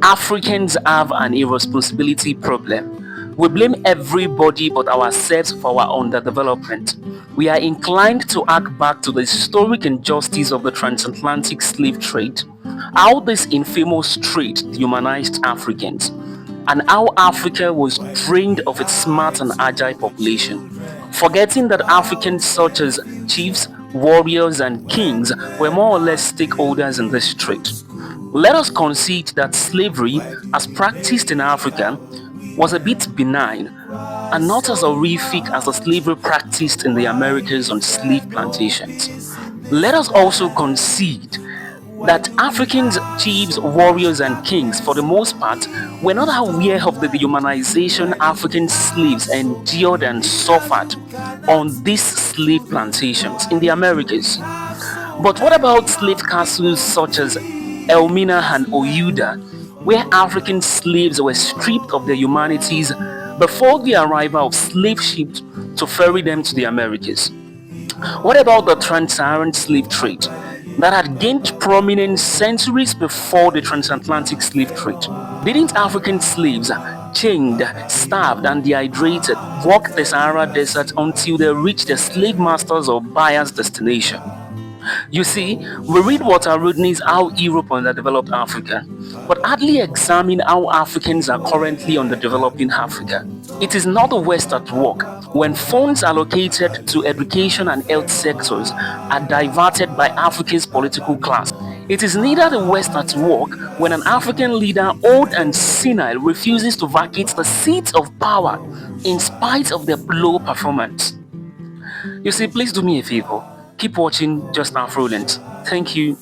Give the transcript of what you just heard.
Africans have an irresponsibility problem. We blame everybody but ourselves for our underdevelopment. We are inclined to hark back to the historic injustice of the transatlantic slave trade, how this infamous trade dehumanized Africans, and how Africa was drained of its smart and agile population, forgetting that Africans such as chiefs, warriors, and kings were more or less stakeholders in this trade. Let us concede that slavery, as practiced in Africa, was a bit benign and not as horrific as the slavery practiced in the Americas on slave plantations. Let us also concede that Africans, chiefs, warriors, and kings, for the most part, were not aware of the dehumanization African slaves endured and suffered on these slave plantations in the Americas. But what about slave castles such as Elmina and Oyuda, where African slaves were stripped of their humanities before the arrival of slave ships to ferry them to the Americas? What about the trans-Saharan slave trade that had gained prominence centuries before the transatlantic slave trade? Didn't African slaves, chained, starved, and dehydrated, walk the Sahara Desert until they reached their slave masters or buyers' destination? You see, we read Walter Rodney's How Europe Underdeveloped Africa, but hardly examine how Africans are currently underdeveloping Africa. It is not the West at work when funds allocated to education and health sectors are diverted by Africa's political class. It is neither the West at work when an African leader, old and senile, refuses to vacate the seats of power in spite of their low performance. You see, please do me a favor. Keep watching Just-Afrolens. Thank you.